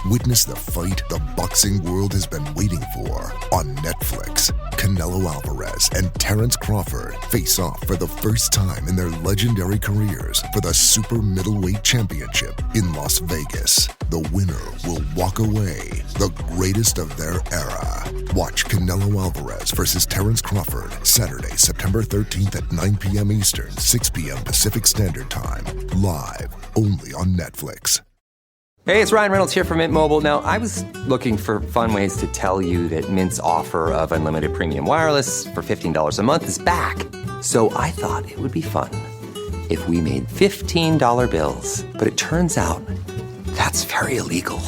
Witness the fight the boxing world has been waiting for on Netflix. Canelo Alvarez and Terrence Crawford face off for the first time in their legendary careers for the Super Middleweight Championship in Las Vegas. The winner will walk away the greatest of their era. Watch Canelo Alvarez versus Terrence Crawford Saturday, September 13th at 9 p.m. Eastern, 6 p.m. Pacific Standard Time. Live only on Netflix. Hey, it's Ryan Reynolds here from Mint Mobile. Now, I was looking for fun ways to tell you that Mint's offer of unlimited premium wireless for $15 a month is back. So I thought it would be fun if we made $15 bills. But it turns out that's very illegal.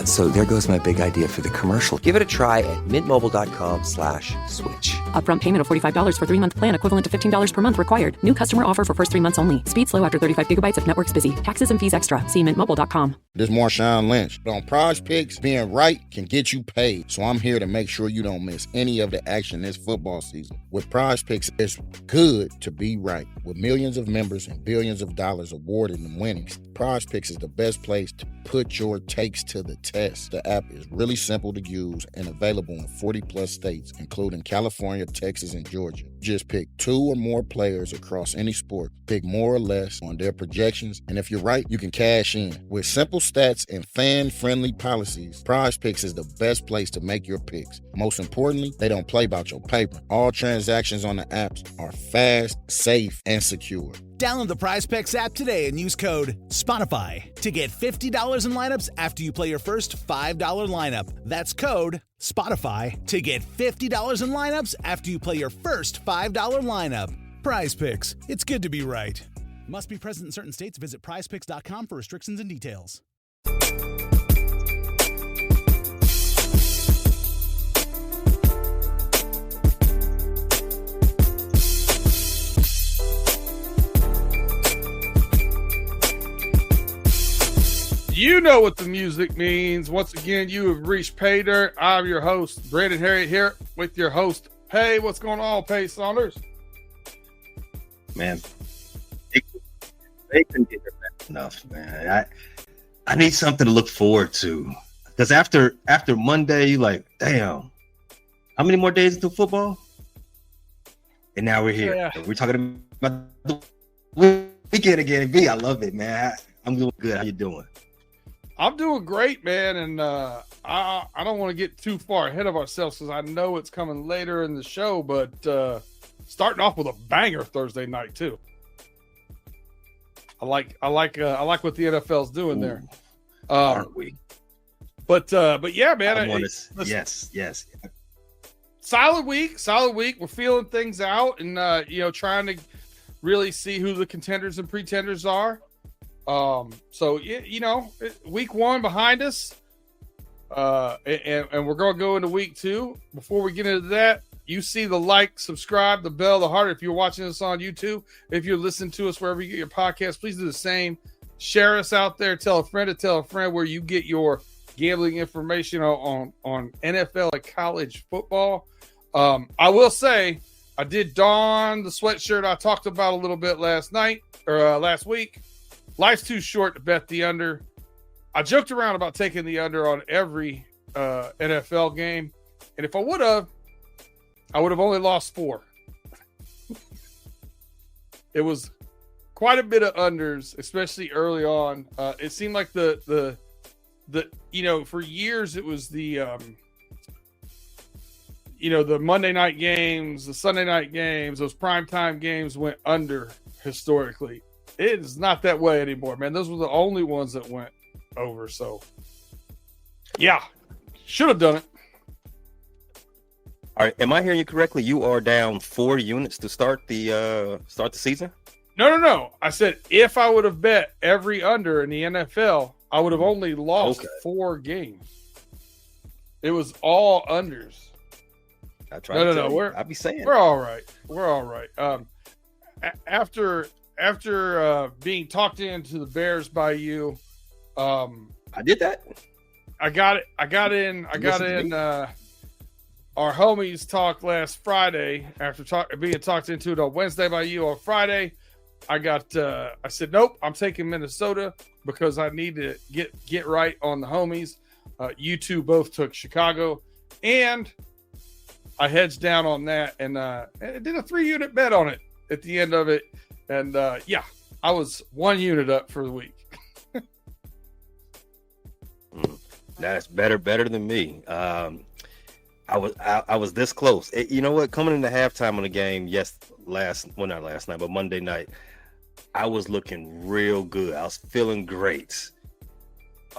So there goes my big idea for the commercial. Give it a try at mintmobile.com/switch. Upfront payment of $45 for 3-month plan, equivalent to $15 per month required. New customer offer for first 3 months only. Speed slow after 35 gigabytes if network's busy. Taxes and fees extra. See mintmobile.com. This is Marshawn Lynch. But on Prize Picks, being right can get you paid. So I'm here to make sure you don't miss any of the action this football season. With Prize Picks, it's good to be right. With millions of members and billions of dollars awarded in winnings, Prize Picks is the best place to put your takes to the test. The app is really simple to use and available in 40-plus states, including California, Texas, and Georgia. Just pick 2 or more players across any sport. Pick more or less on their projections, and if you're right, you can cash in. With simple stats and fan-friendly policies, Prize Picks is the best place to make your picks. Most importantly, they don't play about your paper. All transactions on the apps are fast, safe, and secure. Download the Prize Picks app today and use code SPOTIFY to get $50 in lineups after you play your first $5 lineup. That's code SPOTIFY to get $50 in lineups after you play your first $5 lineup. Prize Picks. It's good to be right. Must be present in certain states. Visit prizepicks.com for restrictions and details. You know what the music means. Once again, you have reached PayDirt. I'm your host, Brandon Harriet, here with your host, Pay. What's going on, Pay Saunders? Man, they couldn't get enough, man. I need something to look forward to. Because after Monday, you're like, damn, how many more days until football? And now we're here. Yeah. We're talking about the weekend again. B, I love it, man. I'm doing good. How you doing? I'm doing great, man, and I don't want to get too far ahead of ourselves because I know it's coming later in the show, but starting off with a banger Thursday night too. I like what the NFL's doing there. Aren't we? But yeah, man. Yes. Solid week. We're feeling things out and trying to really see who the contenders and pretenders are. So week 1 behind us, and we're going to go into week 2. Before we get into that, you see the like, subscribe, the bell, the heart. If you're watching us on YouTube, if you're listening to us wherever you get your podcast, please do the same. Share us out there. Tell a friend to tell a friend where you get your gambling information on NFL and college football. I will say I did don the sweatshirt I talked about a little bit last week. Life's too short to bet the under. I joked around about taking the under on every NFL game. And if I would have only lost 4. It was quite a bit of unders, especially early on. It seemed like the for years it was the Monday night games, the Sunday night games, those primetime games went under historically. It is not that way anymore, man. Those were the only ones that went over. So, yeah, should have done it. All right, am I hearing you correctly? You are down 4 units to start the season? No. I said if I would have bet every under in the NFL, I would have only lost 4 games. It was all unders. I try. No. I'll be saying we're all right. After being talked into the Bears by you, I did that. I got in our homies talk last Friday after being talked into it on Wednesday by you on Friday. I said, nope, I'm taking Minnesota because I need to get right on the homies. You two both took Chicago, and I hedged down on that, and I did a 3-unit bet on it at the end of it. And yeah, I was 1 unit up for the week. That's better than me. I was this close. You know what? Coming into halftime on the game, not last night, but Monday night, I was looking real good. I was feeling great.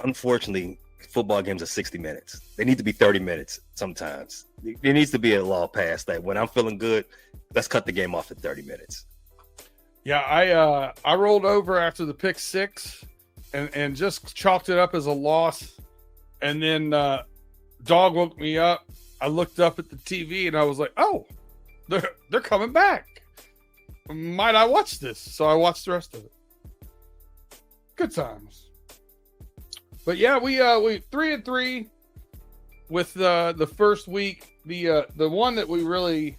Unfortunately, football games are 60 minutes. They need to be 30 minutes sometimes. There needs to be a law passed that when I'm feeling good, let's cut the game off at 30 minutes. Yeah, I rolled over after the pick 6 and just chalked it up as a loss. And then dog woke me up. I looked up at the TV and I was like, oh, they're coming back. Might I watch this? So I watched the rest of it. Good times. But yeah, we 3-3 with the first week. The one that we really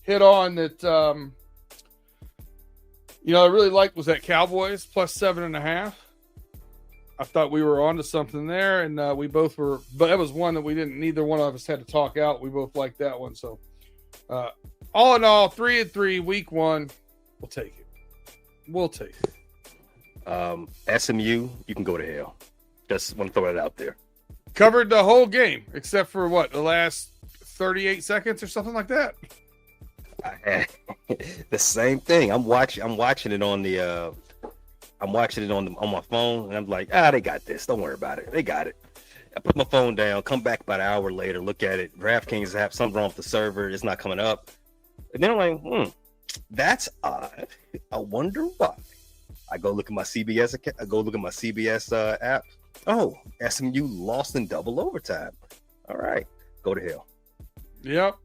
hit on that I really liked was that Cowboys plus 7.5. I thought we were onto something there, and we both were. But that was one that we didn't. Neither one of us had to talk out. We both liked that one. So, all in all, 3-3, week 1. We'll take it. SMU, you can go to hell. Just want to throw that out there. Covered the whole game except for the last 38 seconds or something like that. The same thing. I'm watching it on the. I'm watching it on my phone, and I'm like, they got this. Don't worry about it. They got it. I put my phone down, come back about an hour later, look at it. DraftKings have something wrong with the server. It's not coming up. And then I'm like, that's odd. I wonder why. I go look at my CBS account. I go look at my CBS app. Oh, SMU lost in double overtime. All right, go to hell. Yep.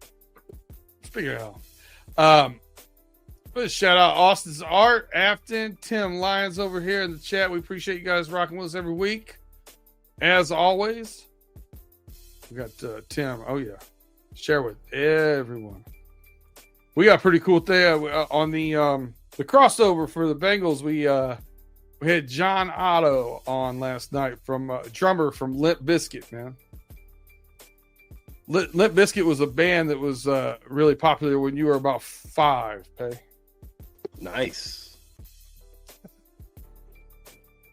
Speaking of hell. Let's shout out Austin's Art, Afton, Tim Lyons over here in the chat. We appreciate you guys rocking with us every week. As always, we got Tim. Oh, yeah. Share with everyone. We got a pretty cool thing on the crossover for the Bengals. We had John Otto on last night from drummer from Limp Bizkit, man. Limp Bizkit was a band that was really popular when you were about 5, Pay. Nice.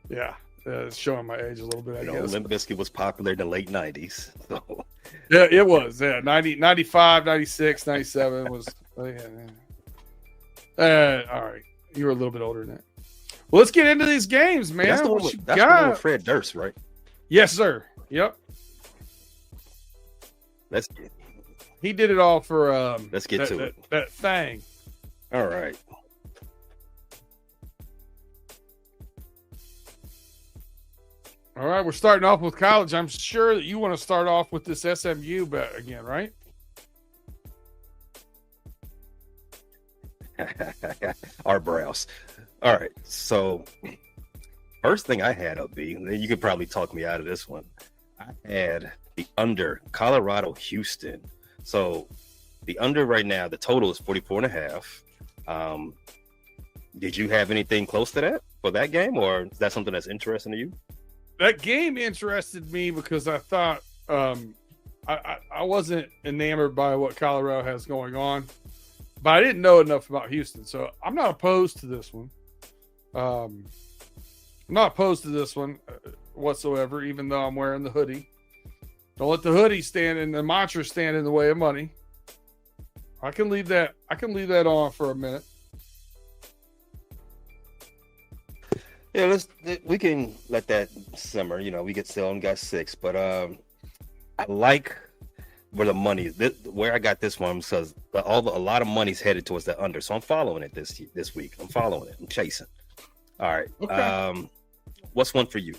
Yeah, it's showing my age a little bit, I guess. Limp Bizkit was popular in the late 90s. So. Yeah, it was. Yeah, 90, 95, 96, 97 was. All right. You were a little bit older than that. Well, let's get into these games, man. That's the one with Fred Durst, right? Yes, sir. Yep. He did it all for let's get to it. That thing. All right. All right, we're starting off with college. I'm sure that you want to start off with this SMU bet again, right? Our brows. All right. So, first thing I had up, B, and you could probably talk me out of this one. I had the under Colorado Houston. So, the under right now, the total is 44.5. Did you have anything close to that for that game, or is that something that's interesting to you? That game interested me because I thought I wasn't enamored by what Colorado has going on, but I didn't know enough about Houston, so I'm not opposed to this one. I'm not opposed to this one whatsoever, even though I'm wearing the hoodie. Don't let the hoodie stand and the mantra stand in the way of money. I can leave that on for a minute. Yeah, we can let that simmer. We get still and got 6, but I like where the money is. Where I got this one because a lot of money's headed towards the under, so I'm following it this week. I'm following it. I'm chasing. All right. Okay. What's one for you?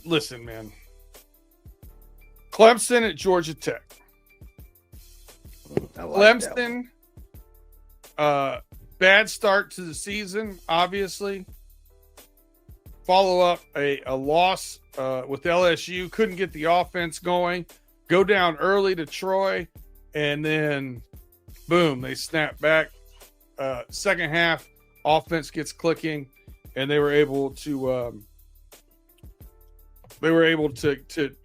Listen, man. Clemson at Georgia Tech. Clemson. Bad start to the season, obviously. Follow up a loss with LSU. Couldn't get the offense going. Go down early to Troy. And then, boom, they snap back. Second half, offense gets clicking, and they were able to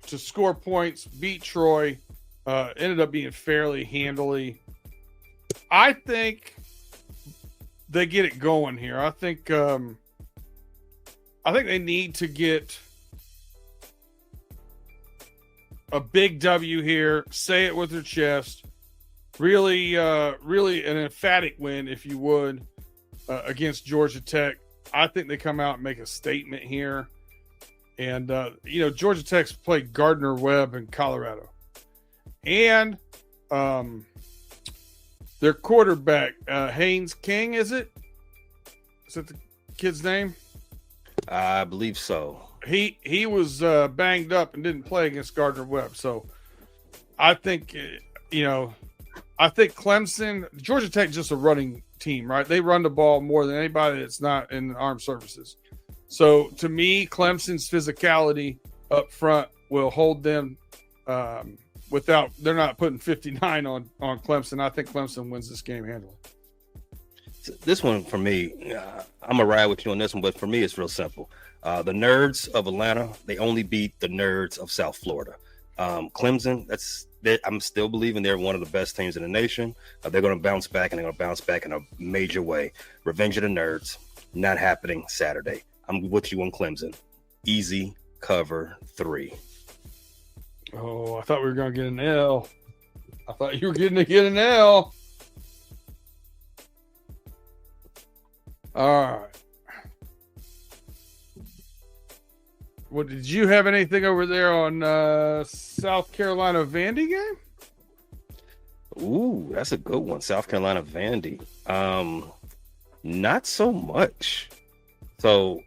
score points, beat Troy. Ended up being fairly handily. I think they get it going here. I think they need to get a big W here. Say it with their chest. Really an emphatic win, if you would, against Georgia Tech. I think they come out and make a statement here. And, Georgia Tech's played Gardner-Webb in Colorado. And their quarterback, Haynes King, is it? Is that the kid's name? I believe so. He was banged up and didn't play against Gardner-Webb. So I think, I think Clemson, Georgia Tech, just a running team, right? They run the ball more than anybody that's not in the armed services. So to me, Clemson's physicality up front will hold them they're not putting 59 on Clemson. I think Clemson wins this game handily. This one for me, I'm gonna ride with you on this one, but for me, it's real simple. The Nerds of Atlanta, they only beat the Nerds of South Florida. Clemson, I'm still believing they're one of the best teams in the nation. They're going to bounce back, and they're going to bounce back in a major way. Revenge of the Nerds, not happening Saturday. I'm with you on Clemson. Easy cover 3. Oh, I thought we were going to get an L. I thought you were getting to get an L. All right. What did you have anything over there on South Carolina Vandy game? Ooh, that's a good one. South Carolina Vandy. Not so much. So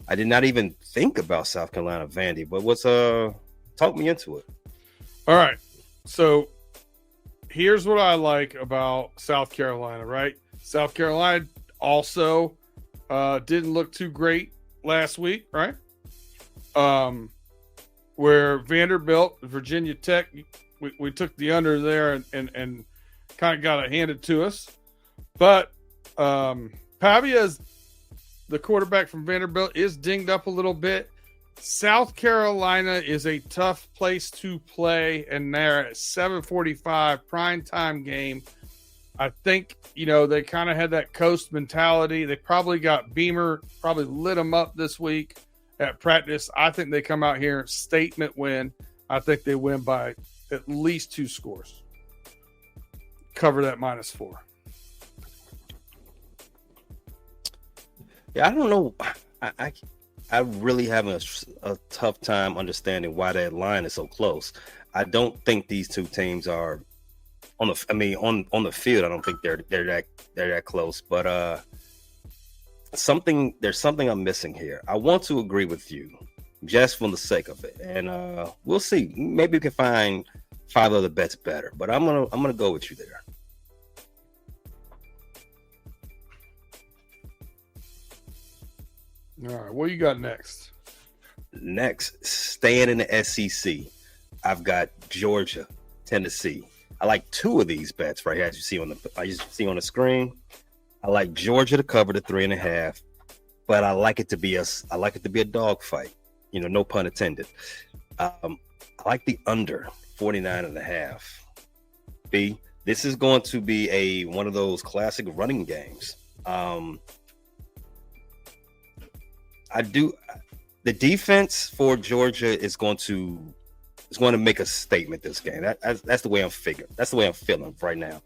I did not even think about South Carolina Vandy, but talk me into it. All right. So here's what I like about South Carolina, right? South Carolina also didn't look too great last week, right? Where Vanderbilt, Virginia Tech, we took the under there and kind of got it handed to us. But Pavia's, the quarterback from Vanderbilt, is dinged up a little bit. South Carolina is a tough place to play, and they're at 7:45 primetime game. I think, they kind of had that coast mentality. They probably got Beamer, probably lit them up this week at practice. I think they come out here, statement win. I think they win by at least 2 scores. Cover that -4. Yeah, I don't know. I really having a tough time understanding why that line is so close. I don't think these two teams are on the field. I don't think they're that close. But there's something I'm missing here. I want to agree with you, just for the sake of it, and we'll see. Maybe we can find 5 other bets better. But I'm gonna go with you there. All right, what you got next? Next, staying in the SEC, I've got Georgia, Tennessee. I like 2 of these bets right here, as you see on the screen. I like Georgia to cover the 3.5, but I like it to be a dog fight. No pun intended. I like the under 49.5. B. This is going to be one of those classic running games. The defense for Georgia is going to make a statement this game. That's the way I'm figuring. That's the way I'm feeling right now.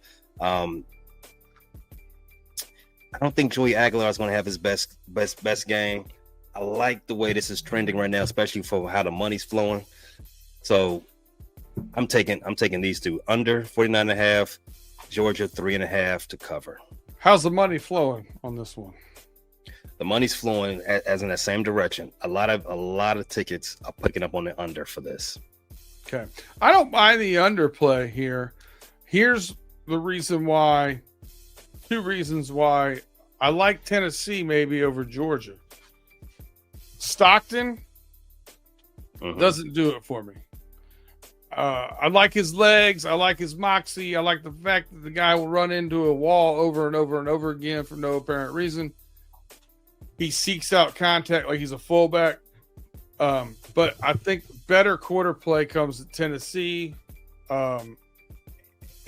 I don't think Joey Aguilar is going to have his best game. I like the way this is trending right now, especially for how the money's flowing. So I'm taking these 2 under 49.5, Georgia 3.5 to cover. How's the money flowing on this one? The money's flowing as in that same direction. A lot of tickets are picking up on the under for this. Okay. I don't mind the underplay here. Here's the reason why. 2 reasons why I like Tennessee maybe over Georgia. Stockton doesn't do it for me. I like his legs. I like his moxie. I like the fact that the guy will run into a wall over and over and over again for no apparent reason. He seeks out contact like he's a fullback. But I think better quarter play comes at Tennessee. And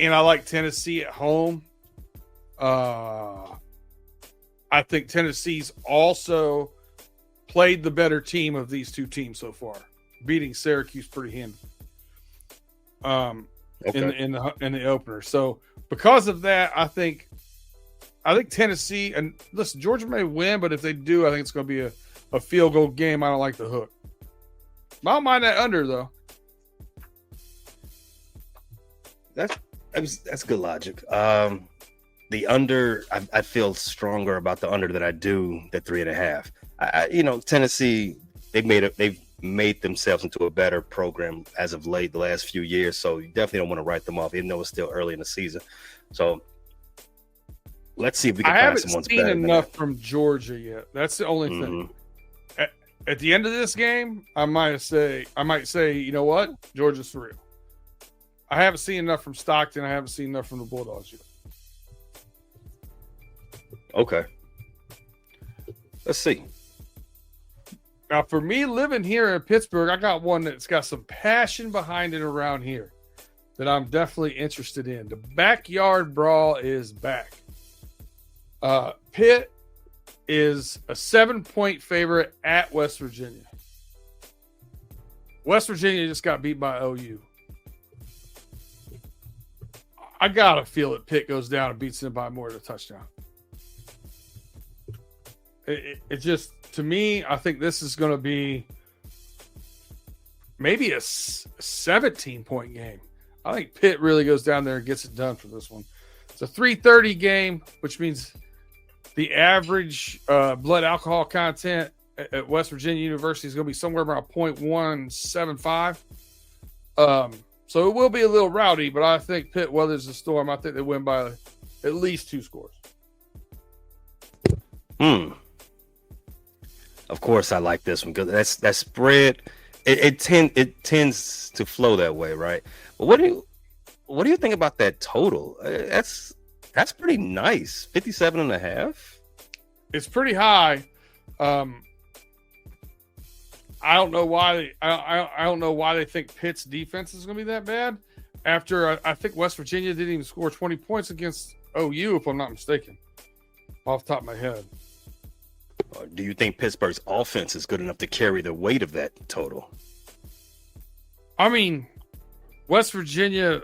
I like Tennessee at home. I think Tennessee's also played the better team of these two teams so far, beating Syracuse pretty handily. In the opener. So because of that, I think Tennessee, and listen, Georgia may win, but if they do, I think it's going to be a field goal game. I don't like the hook. I don't mind that under though. That's good logic. The under, I feel stronger about the under than I do the 3.5. Tennessee, they've made themselves into a better program as of late the last few years, so you definitely don't want to write them off, even though it's still early in the season. So let's see if we can find someone's better. I haven't seen enough from Georgia yet. That's the only thing. At the end of this game, I might say, you know what, Georgia's for real. I haven't seen enough from Stockton. I haven't seen enough from the Bulldogs yet. Okay. Let's see. Now, for me, living here in Pittsburgh, I got one that's got some passion behind it around here that I'm definitely interested in. The backyard brawl is back. Pitt is a 7-point favorite at West Virginia. West Virginia just got beat by OU. I gotta feel it. Pitt goes down and beats them by more than a touchdown. It just, to me, I think this is going to be maybe a 17-point game. I think Pitt really goes down there and gets it done for this one. It's a 3:30 game, which means the average blood alcohol content at West Virginia University is going to be somewhere around 0.175. So it will be a little rowdy, but I think Pitt weathers the storm. I think they win by at least 2 scores. Of course, I like this one because that spread. It tends to flow that way, right? But what do you think about that total? That's pretty nice. 57.5. It's pretty high. I don't know why. I don't know why they think Pitt's defense is going to be that bad. After I think West Virginia didn't even score 20 points against OU, if I'm not mistaken, off the top of my head. Do you think Pittsburgh's offense is good enough to carry the weight of that total? I mean, West Virginia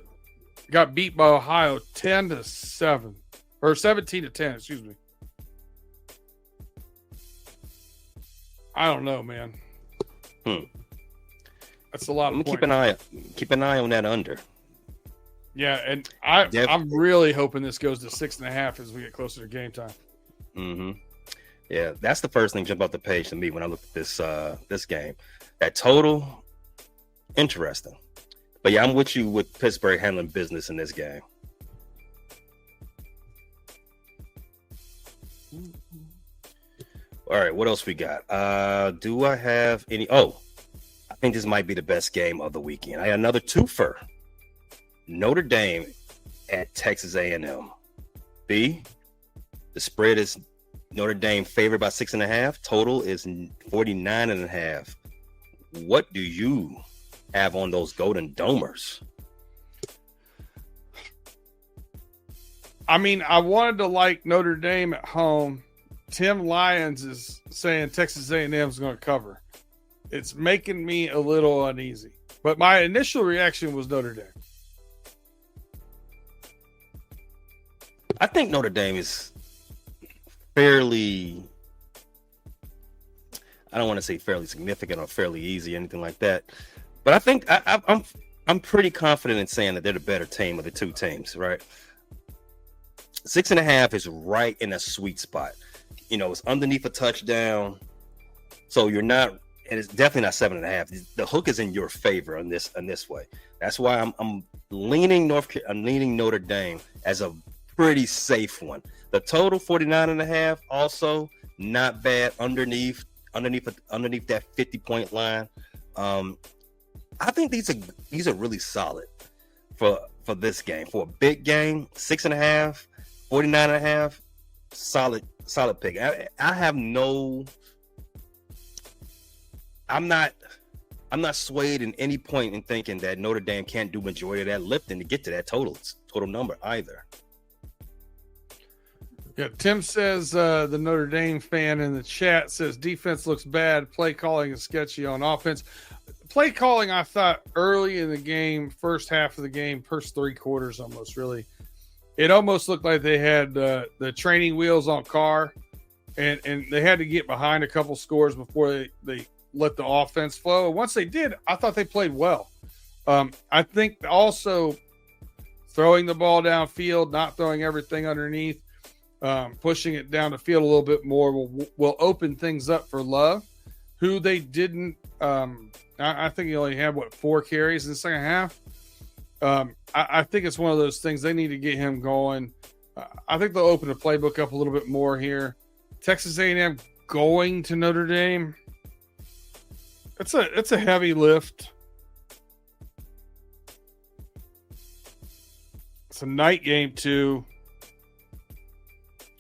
got beat by Ohio 10-7 or 17-10. Excuse me. I don't know, man. That's a lot of points. Keep an eye on that under. Yeah, and I'm really hoping this goes to 6.5 as we get closer to game time. Mm-hmm. Yeah, that's the first thing jump off the page to me when I look at this game. That total, interesting. But yeah, I'm with you with Pittsburgh handling business in this game. All right, what else we got? Do I have any? Oh, I think this might be the best game of the weekend. I got another twofer. Notre Dame at Texas A&M. B, the spread is Notre Dame favored by 6.5. Total is 49.5. What do you have on those Golden Domers? I mean, I wanted to like Notre Dame at home. Tim Lyons is saying Texas A&M is going to cover. It's making me a little uneasy. But my initial reaction was Notre Dame. I think Notre Dame is fairly, I don't want to say fairly significant or fairly easy, anything like that. But I think I'm pretty confident in saying that they're the better team of the two teams, right? 6.5 is right in a sweet spot. You know, it's underneath a touchdown. So you're not, and it's definitely not 7.5. The hook is in your favor on this way. That's why I'm leaning Notre Dame as a pretty safe one. The total 49.5 also not bad underneath that 50-point line. I think these are really solid for this game. For a big game, 6.5, 49.5, solid pick. I have no. I'm not swayed in any point in thinking that Notre Dame can't do majority of that lifting to get to that total number either. Yeah, Tim says the Notre Dame fan in the chat says defense looks bad, play calling is sketchy on offense. Play calling, I thought early in the game, first half of the game, first 3 quarters almost really, it almost looked like they had the training wheels on car, and they had to get behind a couple scores before they let the offense flow. And once they did, I thought they played well. I think also throwing the ball downfield, not throwing everything underneath, pushing it down the field a little bit more will open things up for Love, who they didn't. I think he only had 4 carries in the second half. I think it's one of those things they need to get him going. I think they'll open the playbook up a little bit more here. Texas A&M going to Notre Dame. It's a heavy lift. It's a night game too.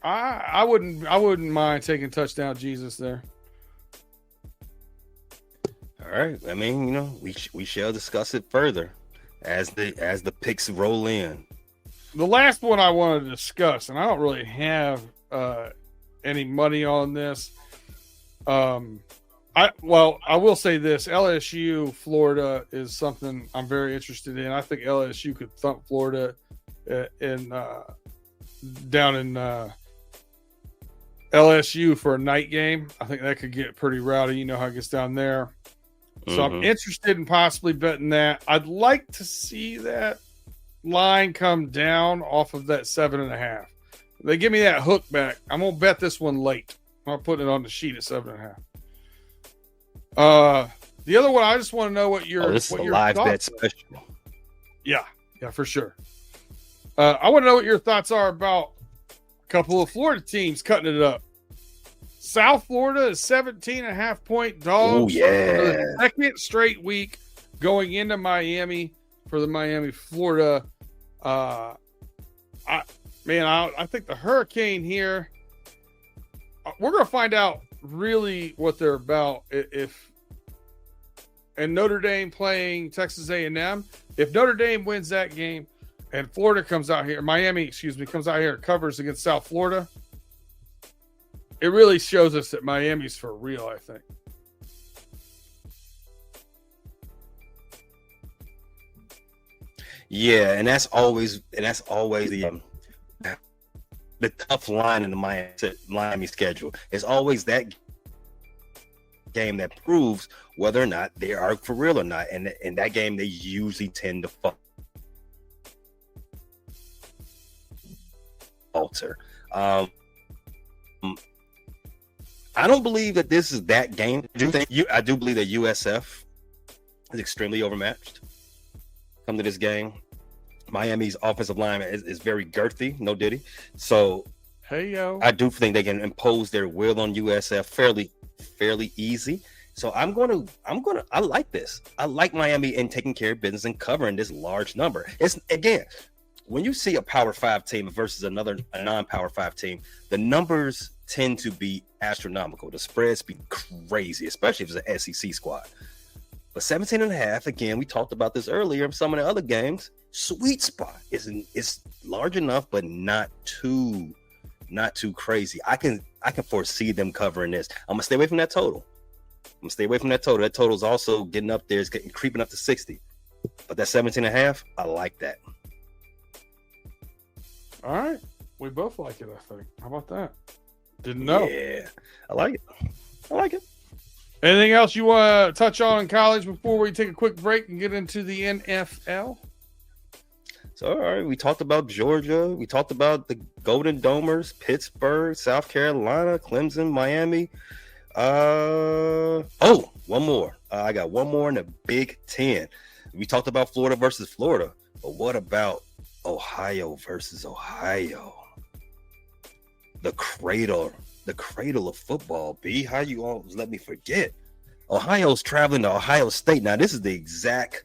I wouldn't mind taking touchdown Jesus there. All right. I mean, we shall discuss it further as the picks roll in. The last one I want to discuss, and I don't really have any money on this. I will say this: LSU Florida is something I'm very interested in. I think LSU could thump Florida down in LSU for a night game. I think that could get pretty rowdy. You know how it gets down there. So I'm interested in possibly betting that. I'd like to see that line come down off of that 7.5. If they give me that hook back, I'm gonna bet this one late. I'm gonna put it on the sheet at 7.5. The other one, I just want to know what your this what is a your live thoughts bet special. Yeah, for sure. I want to know what your thoughts are about a couple of Florida teams cutting it up. South Florida is 17.5-point dogs for the second straight week going into Miami for the Miami, Florida. I think the Hurricane here, we're going to find out really what they're about and Notre Dame playing Texas A&M. If Notre Dame wins that game and Florida comes out here, comes out here and covers against South Florida, it really shows us that Miami's for real, I think. Yeah, and that's always the tough line in the Miami schedule. It's always that game that proves whether or not they are for real or not. And in that game, they usually tend to falter. I don't believe that this is that game. I do believe that USF is extremely overmatched. Come to this game, Miami's offensive line is very girthy, no diddy. So, I do think they can impose their will on USF fairly easy. So I like this. I like Miami in taking care of business and covering this large number. It's again, when you see a Power 5 team versus a non-Power 5 team, the numbers tend to be astronomical. The spreads be crazy, especially if it's an SEC squad. But 17.5, again, we talked about this earlier in some of the other games. Sweet spot is large enough, but not too crazy. I can foresee them covering this. I'm gonna stay away from that total. That total is also getting up there. It's creeping up to 60. But that 17.5, I like that. All right. We both like it, I think. How about that? Didn't know. Yeah, I like it. Anything else you want to touch on in college before we take a quick break and get into the NFL? So, all right, we talked about Georgia. We talked about the Golden Domers, Pittsburgh, South Carolina, Clemson, Miami. One more. I got one more in the Big Ten. We talked about Florida versus Florida, but what about Ohio versus Ohio? The cradle of football. B, how you always let me forget? Ohio's traveling to Ohio State. Now, this is the exact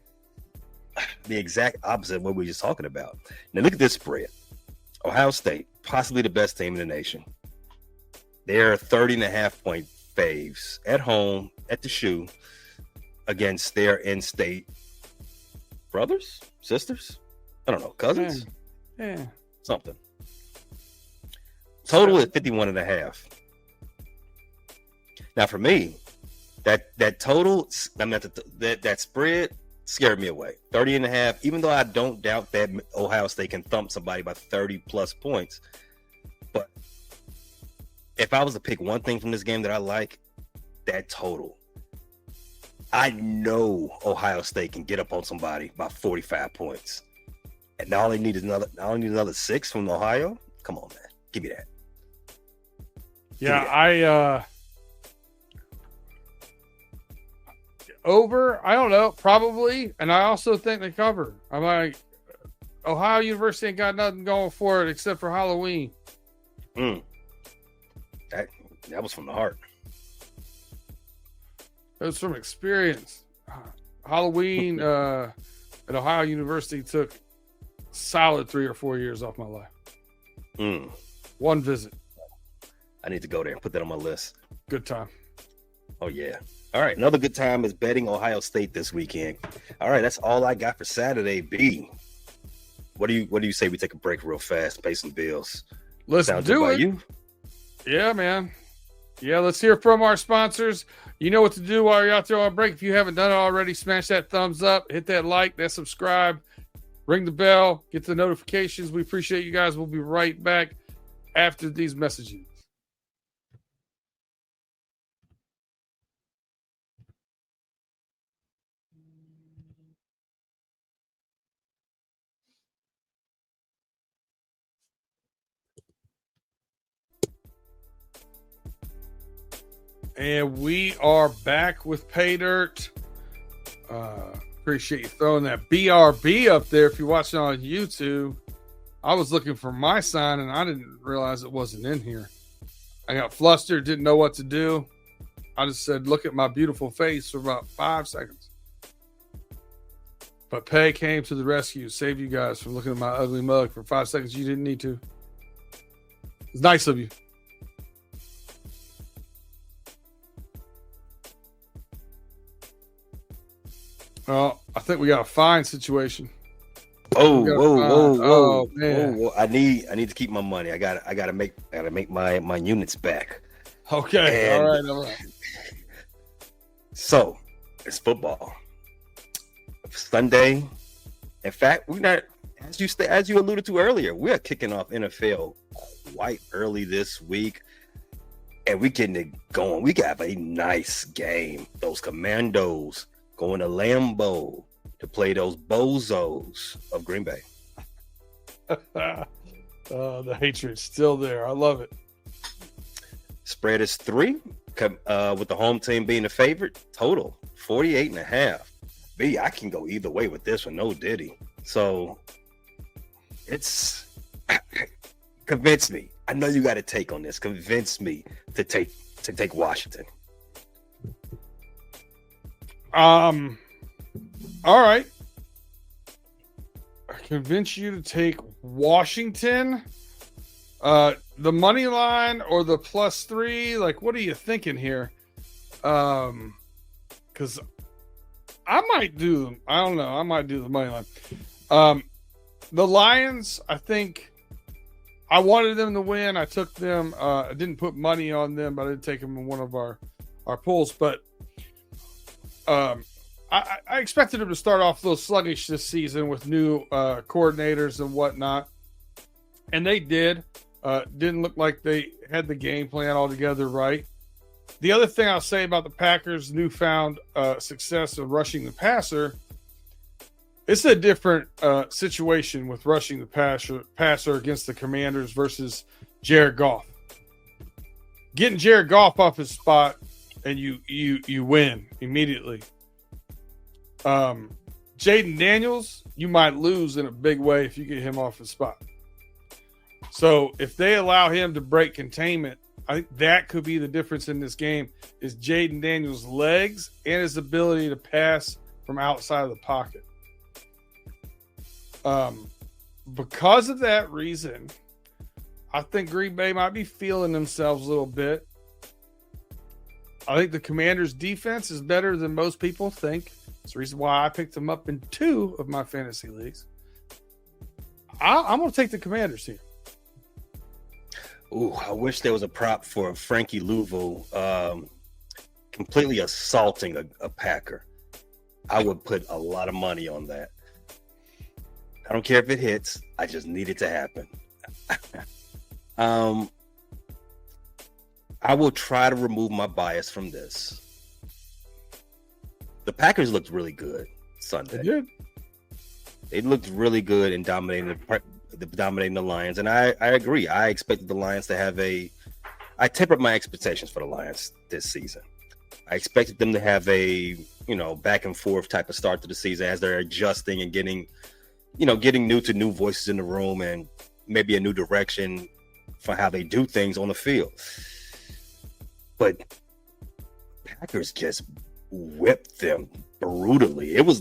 opposite of what we were just talking about. Now, look at this spread. Ohio State, possibly the best team in the nation. They're 30.5-point faves at home at the shoe against their in-state brothers, sisters. I don't know, cousins. Yeah. Something. Total is 51.5. Now, for me, that total, that spread scared me away. 30.5. Even though I don't doubt that Ohio State can thump somebody by 30 plus points, but if I was to pick one thing from this game that I like, that total. I know Ohio State can get up on somebody by 45 points, and I only need another 6 from Ohio. Come on, man, give me that. Yeah, over. I don't know, probably, and I also think they cover. I'm like, Ohio University ain't got nothing going for it except for Halloween. That was from the heart. It was from experience. Halloween at Ohio University took solid 3 or 4 years off my life. One visit. I need to go there and put that on my list. Good time. Oh, yeah. All right. Another good time is betting Ohio State this weekend. All right. That's all I got for Saturday. B, what do you say we take a break real fast, pay some bills? Let's do it. You? Yeah, man. Yeah, let's hear from our sponsors. You know what to do while you're out there on break. If you haven't done it already, smash that thumbs up, hit that like, that subscribe, ring the bell, get the notifications. We appreciate you guys. We'll be right back after these messages. And we are back with PayDirt. Appreciate you throwing that BRB up there if you're watching on YouTube. I was looking for my sign and I didn't realize it wasn't in here. I got flustered, didn't know what to do. I just said, look at my beautiful face for about 5 seconds. But Pay came to the rescue, saved you guys from looking at my ugly mug for 5 seconds. You didn't need to. It's nice of you. Well, I think we got a fine situation. Whoa, man! Whoa. I need to keep my money. I gotta make my units back. Okay, all right. So it's football Sunday. In fact, we're not, as you alluded to earlier, we are kicking off NFL quite early this week, and we're getting it going. We got a nice game. Those Commandos going to Lambeau to play those bozos of Green Bay. The hatred's still there. I love it. Spread is 3, with the home team being the favorite. Total 48.5. B, I can go either way with this one. No Diddy. So it's convince me. I know you got a take on this. Convince me to take Washington. All right. I convince you to take Washington. The money line or the +3. Like, what are you thinking here? Because I might do. I don't know. I might do the money line. The Lions. I think I wanted them to win. I took them. I didn't put money on them, but I did take them in one of our pools. But I expected them to start off a little sluggish this season with new coordinators and whatnot. And they did. Didn't look like they had the game plan all together right. The other thing I'll say about the Packers' newfound success of rushing the passer, it's a different situation with rushing the passer against the Commanders versus Jared Goff. Getting Jared Goff off his spot and you win immediately. Jaden Daniels, you might lose in a big way if you get him off his spot. So if they allow him to break containment I think that could be the difference in this game is Jaden Daniels' legs and his ability to pass from outside of the pocket. Because of that reason, I think Green Bay might be feeling themselves a little bit. I think the Commanders' defense is better than most people think. That's the reason why I picked them up in 2 of my fantasy leagues. I'm going to take the Commanders here. Ooh, I wish there was a prop for Frankie Louisville completely assaulting a Packer. I would put a lot of money on that. I don't care if it hits. I just need it to happen. I will try to remove my bias from this. The Packers looked really good Sunday. They did. They looked really good in dominating the Lions, and I agree. I expected the Lions to have I tempered my expectations for the Lions this season. I expected them to have a back and forth type of start to the season as they're adjusting and getting new voices in the room and maybe a new direction for how they do things on the field. But Packers just whipped them brutally. It was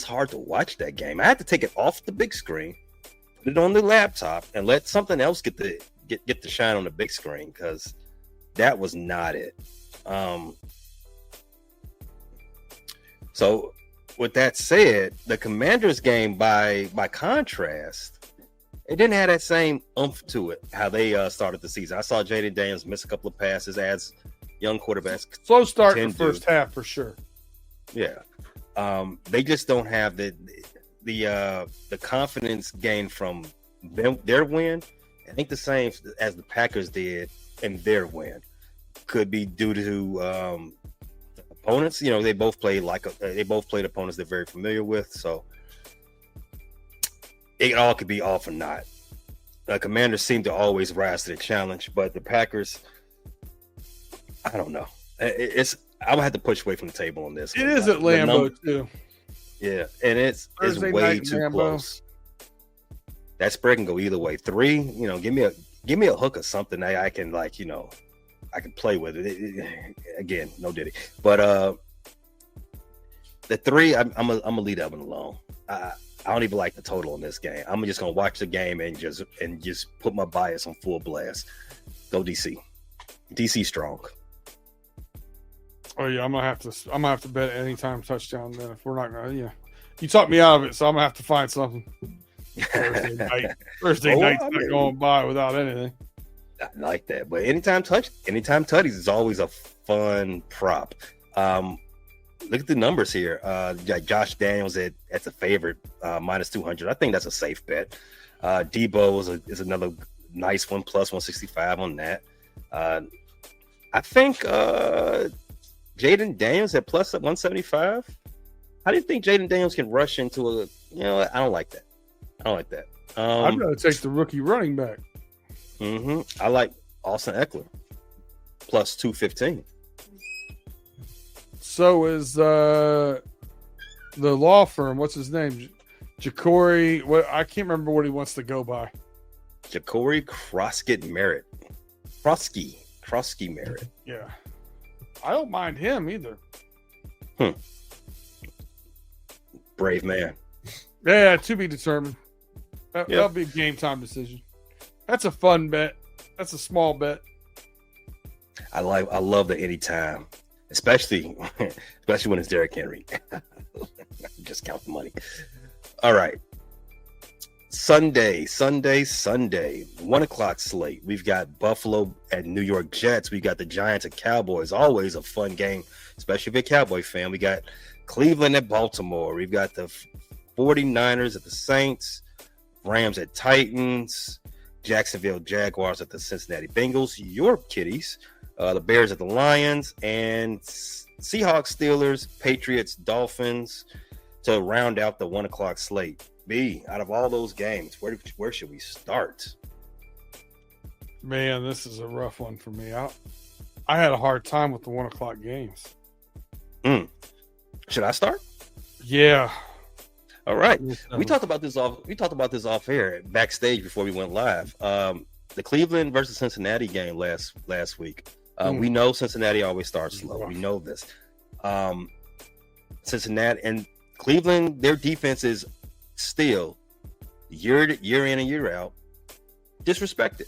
hard to watch that game. I had to take it off the big screen, put it on the laptop, and let something else get the shine on the big screen, because that was not it. So with that said, the Commanders game, by contrast, it didn't have that same oomph to it how they started the season. I saw Jaden Daniels miss a couple of passes as young quarterbacks. Slow start in the first half for sure. Yeah. They just don't have the confidence gained from their win. I think the same as the Packers did in their win. Could be due to opponents. They both played opponents they're very familiar with, so it all could be off or not. The Commanders seem to always rise to the challenge, but the Packers, I don't know. I would have to push away from the table on this. It is at Lambeau too. Yeah, and it's way too close. That spread can go either way. 3, give me a hook or something that I can I can play with it. Again, no diddy. But the 3, I'm gonna leave that one alone. I don't even like the total on this game. I'm just gonna watch the game and just put my bias on full blast. Go DC. DC strong. Oh yeah, I'm gonna have to bet anytime touchdown. Then if we're not gonna, you talked me out of it, so I'm gonna have to find something. Thursday night's not going by without anything. I like that, but anytime tutties is always a fun prop. Look at the numbers here. Josh Daniels that's a favorite, minus 200. I think that's a safe bet. Debo is another nice one, plus 165 on that. I think Jaden Daniels at plus 175. How do you think Jaden Daniels can rush into I don't like that. I'd rather take the rookie running back. I like Austin Eckler plus 215. So is the law firm. What's his name? Ja'Cory. What, I can't remember what he wants to go by. Ja'Cory Croskett Merritt. Krosky Merritt. Yeah, I don't mind him either. Brave man. Yeah, to be determined. That'll be a game time decision. That's a fun bet. That's a small bet. I love the anytime, especially when it's Derrick Henry. Just count the money. All right. Sunday, 1:00 slate. We've got Buffalo and New York Jets. We got the Giants and Cowboys. Always a fun game, especially if you're a Cowboy fan. We got Cleveland at Baltimore. We've got the 49ers at the Saints, Rams at Titans, Jacksonville Jaguars at the Cincinnati Bengals, your Kitties, the Bears at the Lions, and Seahawks, Steelers, Patriots, Dolphins to round out the 1:00 slate. B, out of all those games, where should we start? Man, this is a rough one for me. I had a hard time with the 1:00 games. Should I start? Yeah. All right. We talked about this off air backstage before we went live. The the Cleveland versus Cincinnati game last week. We know Cincinnati always starts slow. We know this. Cincinnati and Cleveland, their defense is still year in and year out disrespected.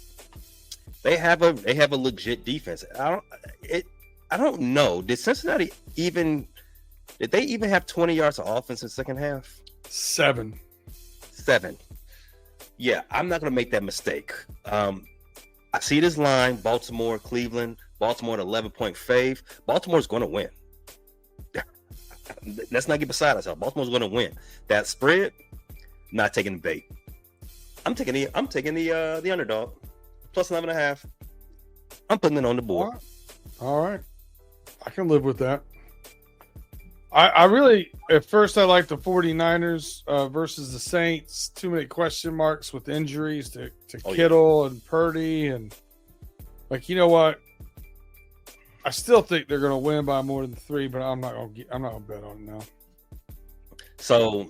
They have a legit defense. I don't know. Did they even have 20 yards of offense in the second half? 7. Yeah, I'm not going to make that mistake. I see this line, Baltimore, Cleveland. Baltimore at 11-point fave. Baltimore's going to win. Let's not get beside ourselves. Baltimore's going to win. That spread, not taking the bait. I'm taking the underdog, plus 11.5. I'm putting it on the board. All right. I can live with that. I really, at first, I like the 49ers versus the Saints. Too many question marks with injuries to Kittle and Purdy. And, you know what? I still think they're going to win by more than 3, but I'm not going to bet on it now. So,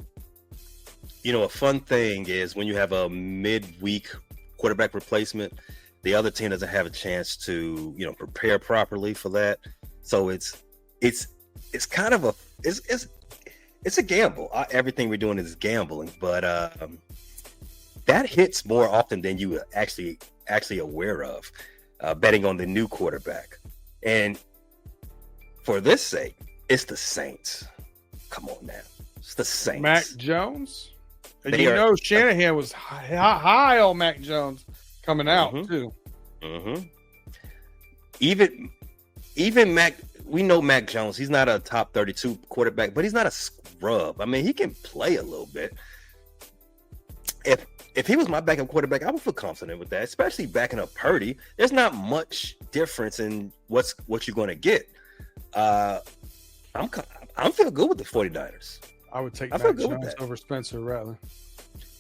a fun thing is when you have a midweek quarterback replacement, the other team doesn't have a chance to, prepare properly for that. So it's kind of it's a gamble. Everything we're doing is gambling, but that hits more often than you are actually aware of. Betting on the new quarterback, and for this sake, it's the Saints. Come on now, it's the Saints. Mac Jones, and Shanahan was high on Mac Jones coming out too. Mm-hmm. Even Mac. We know Mac Jones. He's not a top 32 quarterback, but he's not a scrub. I mean, he can play a little bit. If he was my backup quarterback, I would feel confident with that, especially backing up Purdy. There's not much difference in what you're going to get. I'm feeling good with the 49ers. I would take Mac Jones over Spencer Rattler.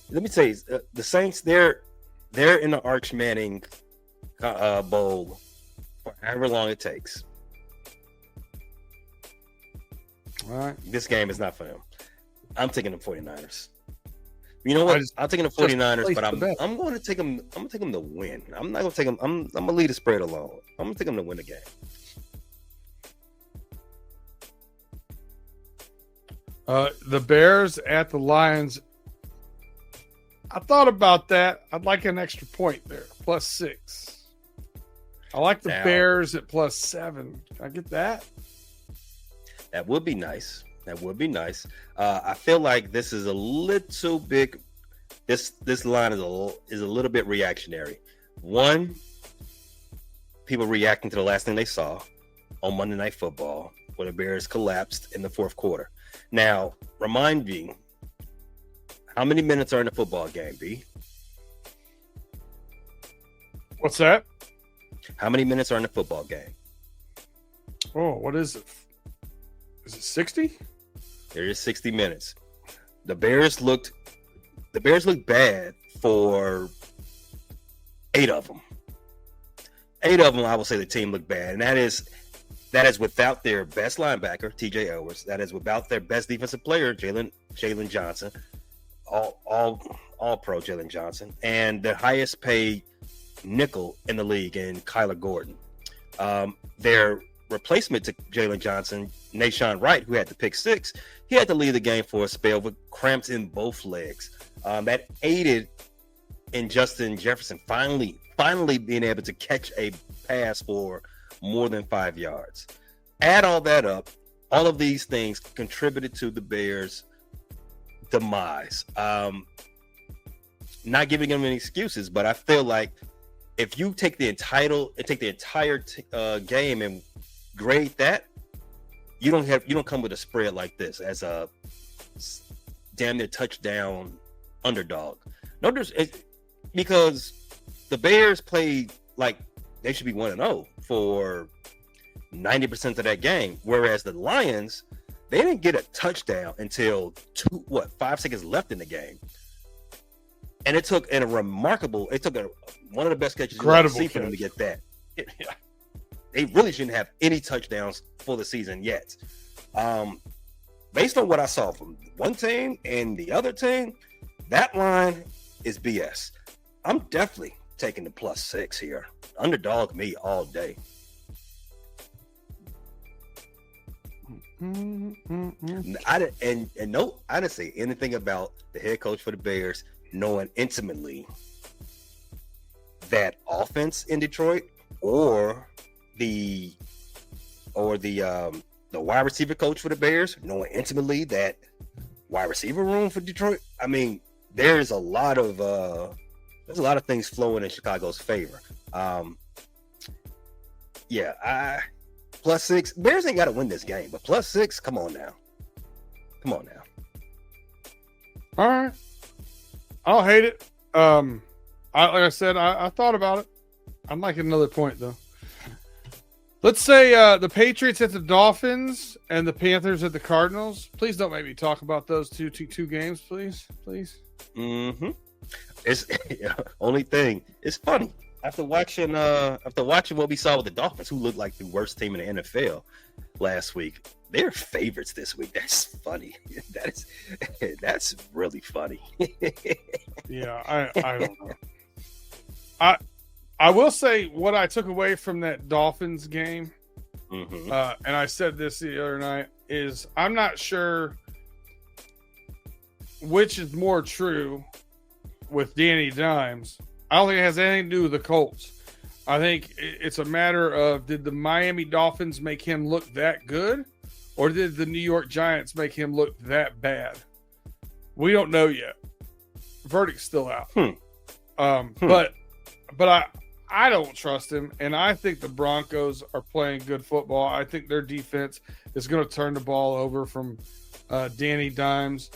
Let me tell you, the Saints, they're in the Arch Manning Bowl for however long it takes. All right. This game is not for him. I'm taking the 49ers. You know what? I'm taking the 49ers, but I'm going to take them. I'm going to take them to win. I'm not going to take them. I'm going to leave the spread alone. I'm going to take them to win the game. The Bears at the Lions. I thought about that. I'd like an extra point there, +6. I like the Bears at +7. Can I get that? That would be nice. I feel like this is a little big. This line is a little bit reactionary. One, people reacting to the last thing they saw on Monday Night Football, where the Bears collapsed in the fourth quarter. Now, remind me, how many minutes are in the football game, B? What's that? How many minutes are in the football game? Oh, what is it? Is it 60? There is 60 minutes. The Bears looked bad for 8 of them. 8 of them, I will say the team looked bad. And that is without their best linebacker, TJ Edwards. That is without their best defensive player, Jalen Johnson. All pro Jalen Johnson. And the highest paid nickel in the league in Kyler Gordon. Their replacement to Jalen Johnson, Nashawn Wright, who had the pick 6, he had to leave the game for a spell with cramps in both legs. That aided in Justin Jefferson finally being able to catch a pass for more than 5 yards. Add all that up, all of these things contributed to the Bears' demise. Not giving them any excuses, but I feel like if you take the entire game and grade that, you don't come with a spread like this as a damn near touchdown underdog. Because the Bears played like they should be 1-0 for 90% of that game, whereas the Lions, they didn't get a touchdown until 5 seconds left in the game, and it took one of the best catches you'll ever see for them to get that. They really shouldn't have any touchdowns for the season yet. Based on what I saw from one team and the other team, that line is BS. I'm definitely taking the +6 here. Underdog me all day. I didn't say anything about the head coach for the Bears knowing intimately that offense in Detroit or the wide receiver coach for the Bears knowing intimately that wide receiver room for Detroit. I mean, there's a lot of things flowing in Chicago's favor. +6. Bears ain't got to win this game, but +6. Come on now. All right. I don't hate it. Like I said, I thought about it. I'd like another point though. Let's say the Patriots at the Dolphins and the Panthers at the Cardinals. Please don't make me talk about those two games, please. Mm-hmm. It's only thing. It's funny after watching what we saw with the Dolphins, who looked like the worst team in the NFL last week. They're favorites this week. That's funny. That's really funny. Yeah, I don't know. I will say what I took away from that Dolphins game, and I said this the other night, is I'm not sure which is more true with Danny Dimes. I don't think it has anything to do with the Colts. I think it's a matter of, did the Miami Dolphins make him look that good, or did the New York Giants make him look that bad? We don't know yet. Verdict's still out. But I don't trust him, and I think the Broncos are playing good football. I think their defense is going to turn the ball over from Danny Dimes.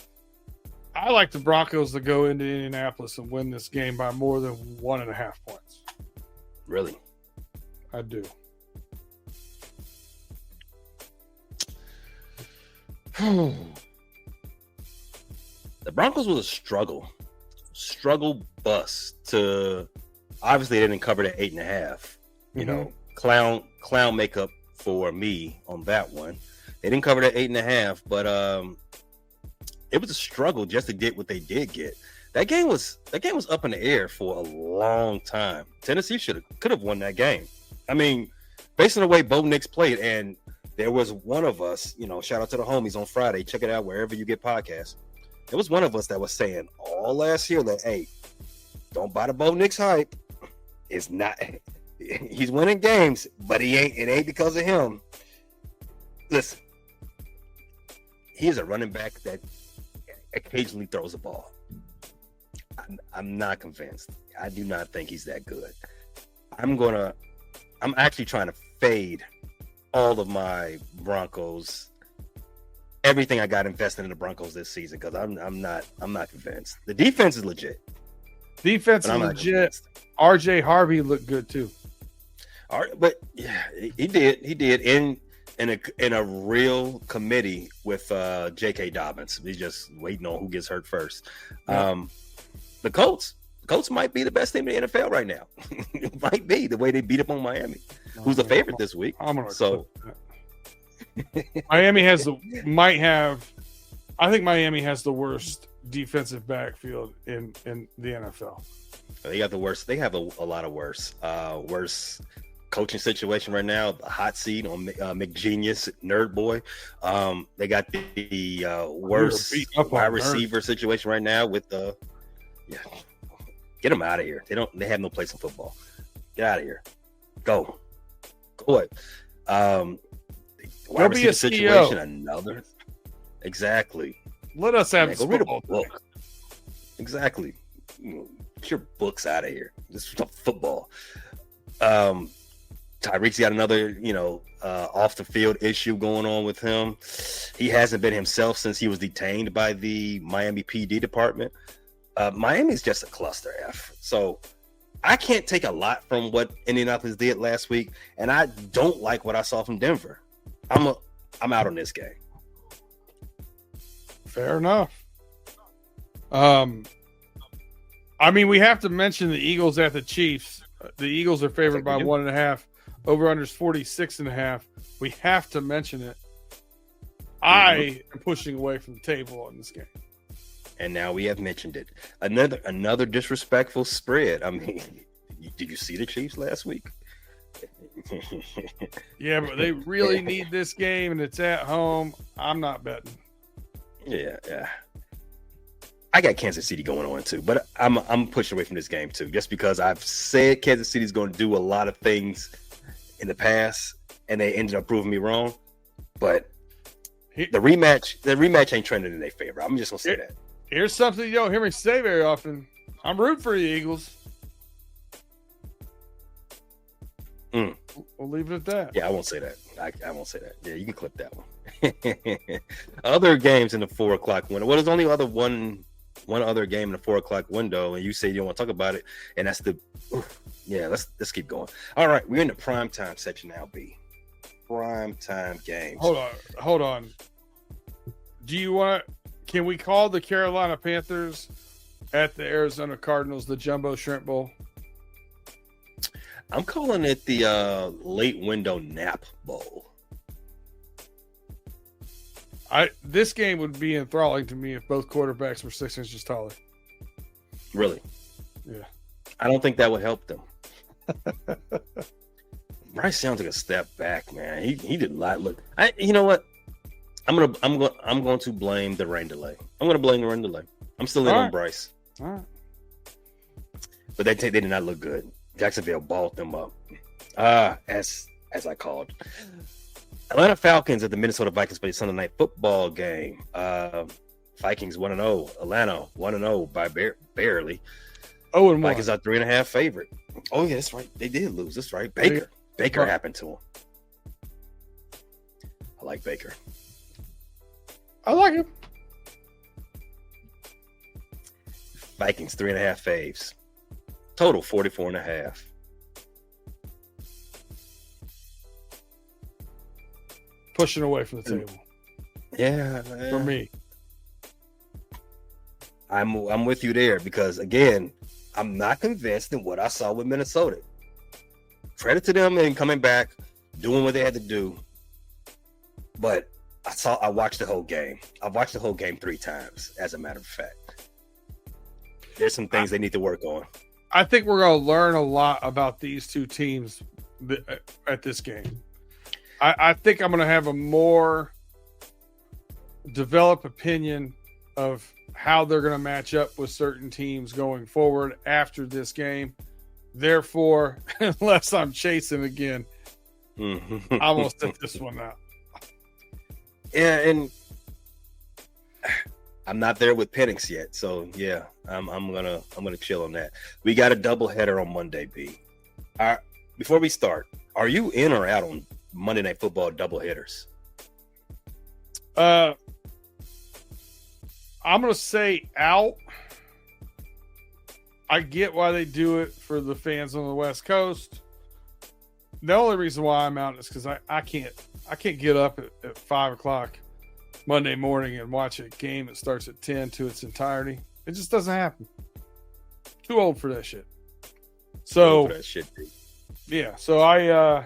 I like the Broncos to go into Indianapolis and win this game by more than 1.5 points. Really? I do. The Broncos was a struggle bus to. Obviously, they didn't cover that 8.5. You know, clown makeup for me on that one. They didn't cover that 8.5, but it was a struggle just to get what they did get. That game was up in the air for a long time. Tennessee could have won that game. I mean, based on the way Bo Nix played, and there was one of us, shout out to the homies on Friday. Check it out wherever you get podcasts. There was one of us that was saying all last year that, hey, don't buy the Bo Nix hype. It's not. He's winning games, but it ain't because of him. Listen, he's a running back that occasionally throws a ball. I'm not convinced. I do not think he's that good. I'm actually trying to fade all of my Broncos, everything I got invested in the Broncos this season, because I'm not convinced. The defense is legit. Defense is legit. RJ Harvey looked good too. All right, but yeah, he did in a real committee with J.K. Dobbins. He's just waiting on who gets hurt first. Yeah. The Colts might be the best team in the NFL right now. It might be the way they beat up on Miami, who's the favorite this week. Miami I think Miami has the worst defensive backfield in the NFL. They got the worst. They have a lot of worse coaching situation right now. The hot seat on McGenius, Nerd Boy. They got the worst wide receiver situation right now with the. Yeah, get them out of here. They have no place in football. Get out of here. Go away. Wide receiver situation, another. Exactly. Let us have go read a book. Exactly. Get your books out of here. This is football. Tyreek's got another, off the field issue going on with him. He hasn't been himself since he was detained by the Miami PD department. Miami's just a cluster F. So I can't take a lot from what Indianapolis did last week, and I don't like what I saw from Denver. I'm out on this game. Fair enough. We have to mention the Eagles at the Chiefs. The Eagles are favored by 1.5. Over under is 46.5. We have to mention it. I am pushing away from the table on this game. And now we have mentioned it. Another disrespectful spread. Did you see the Chiefs last week? Yeah, but they really need this game, and it's at home. I'm not betting. Yeah. I got Kansas City going on too, but I'm pushing away from this game too, just because I've said Kansas City's going to do a lot of things in the past, and they ended up proving me wrong. But the rematch ain't trending in their favor. I'm just gonna say that. Here's something you don't hear me say very often. I'm rooting for the Eagles. We'll leave it at that. Yeah, I won't say that. I won't say that. Yeah, you can clip that one. Other games in the 4 o'clock window. Well, there's only one other game in the 4 o'clock window, and you say you don't want to talk about it, and that's the. Yeah, let's keep going. All right, we're in the prime time section now. B. Prime time games. Hold on. Can we call the Carolina Panthers at the Arizona Cardinals the Jumbo Shrimp Bowl? I'm calling it the late window nap bowl. This game would be enthralling to me if both quarterbacks were 6 inches taller. Really? Yeah. I don't think that would help them. Bryce sounds like a step back, man. He did not look. You know what? I'm going to blame the rain delay. I'm going to blame the rain delay. I'm still in on Bryce. All right. But they did not look good. Jacksonville balled them up. As I called. Atlanta Falcons at the Minnesota Vikings play Sunday night football game. Vikings 1-0. Atlanta 1-0 by barely. 0-1. Vikings are 3.5 favorite. Oh yeah, that's right. They did lose. That's right. Baker happened to him. I like Baker. I like him. Vikings 3.5 faves. Total 44.5. Pushing away from the table. Yeah, for me. I'm with you there because again, I'm not convinced in what I saw with Minnesota. Credit to them and coming back, doing what they had to do. But I watched the whole game. I watched the whole game 3 times, as a matter of fact. There's some things they need to work on. I think we're going to learn a lot about these two teams at this game. I think I'm going to have a more developed opinion of how they're going to match up with certain teams going forward after this game. Therefore, unless I'm chasing again, I'm going to sit this one out. Yeah, and I'm not there with Penix yet, so yeah, I'm gonna chill on that. We got a doubleheader on Monday, B. Before we start, are you in or out on Monday Night Football doubleheaders? I'm gonna say out. I get why they do it for the fans on the West Coast. The only reason why I'm out is because I can't get up at 5 o'clock Monday morning and watch a game that starts at 10 to its entirety. It just doesn't happen. Too old for that shit. So yeah, so I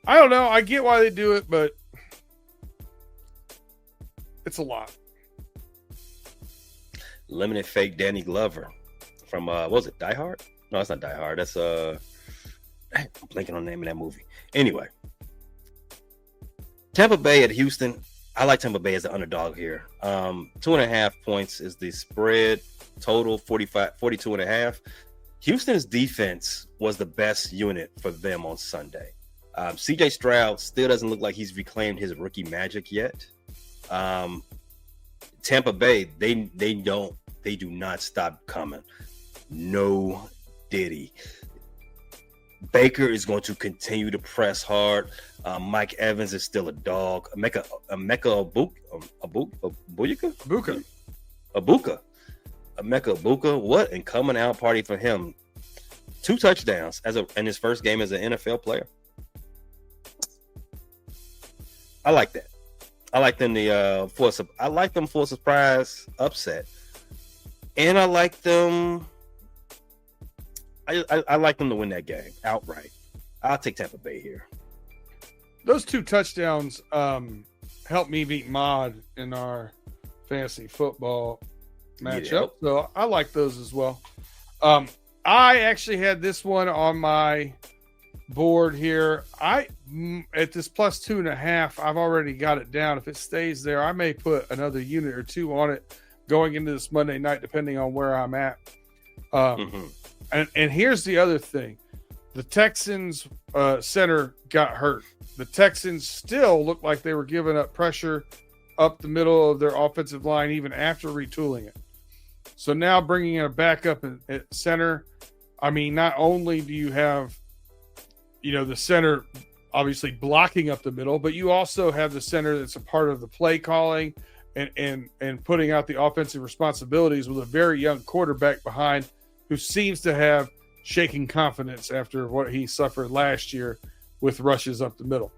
don't know. I get why they do it, but it's a lot. Limited fake Danny Glover from what was it, Die Hard? No, it's not Die Hard. That's I'm blanking on the name of that movie. Anyway, Tampa Bay at Houston. I like Tampa Bay as an underdog here. 2.5 points is the spread. Total 42.5. Houston's defense was the best unit for them on Sunday. CJ Stroud still doesn't look like he's reclaimed his rookie magic yet. Tampa Bay, they do not stop coming. No diddy. Baker is going to continue to press hard. Mike Evans is still a dog. Emeka Ibuka, what and coming out party for him. 2 touchdowns in his first game as an NFL player. I like that. I like them for a surprise upset, and I like them. I like them to win that game outright. I'll take Tampa Bay here. Those 2 touchdowns helped me beat Mod in our fantasy football matchup. So I like those as well. I actually had this one on my board here. At this plus 2.5, I've already got it down. If it stays there, I may put another unit or two on it going into this Monday night, depending on where I'm at. And here's the other thing. The Texans center got hurt. The Texans still looked like they were giving up pressure up the middle of their offensive line even after retooling it. So now bringing in a backup at center, I mean, not only do you have, the center obviously blocking up the middle, but you also have the center that's a part of the play calling and putting out the offensive responsibilities with a very young quarterback behind who seems to have shaking confidence after what he suffered last year with rushes up the middle.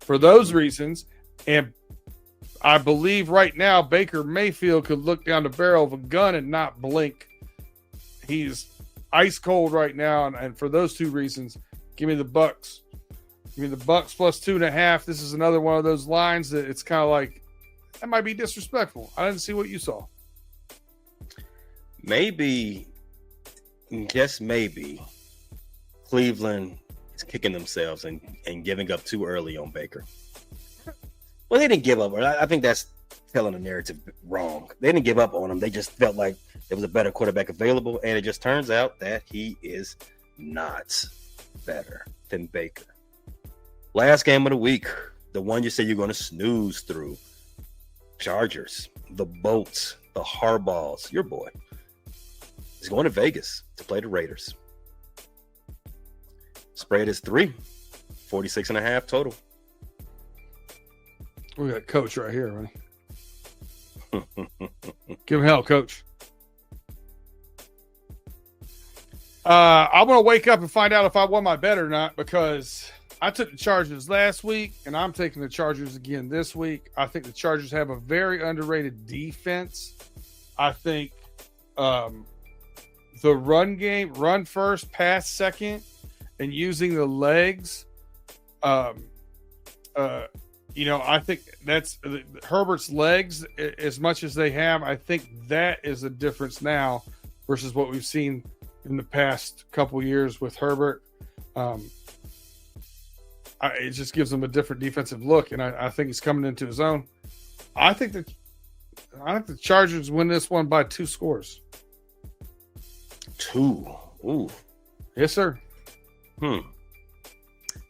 For those reasons, and I believe right now Baker Mayfield could look down the barrel of a gun and not blink. He's ice cold right now, and for those two reasons, give me the Bucks. Give me the Bucks plus 2.5. This is another one of those lines that it's kind of like, that might be disrespectful. I didn't see what you saw. Maybe, just maybe, Cleveland is kicking themselves and giving up too early on Baker. Well, they didn't give up. I think that's telling the narrative wrong. They didn't give up on him. They just felt like there was a better quarterback available, and it just turns out that he is not better than Baker. Last game of the week, the one you said you're going to snooze through. Chargers, the Bolts, the Harbaughs, your boy, is going to Vegas to play the Raiders. Spread is 3, 46.5 total. We got Coach right here, right? Give him hell, Coach. I'm going to wake up and find out if I won my bet or not, because I took the Chargers last week, and I'm taking the Chargers again this week. I think the Chargers have a very underrated defense. I think the run game, run first, pass second, and using the legs, I think that's Herbert's legs, as much as they have. I think that is a difference now versus what we've seen in the past couple years with Herbert. It just gives him a different defensive look, and I think he's coming into his own. I think the Chargers win this one by 2 scores. 2. Ooh. Yes, sir.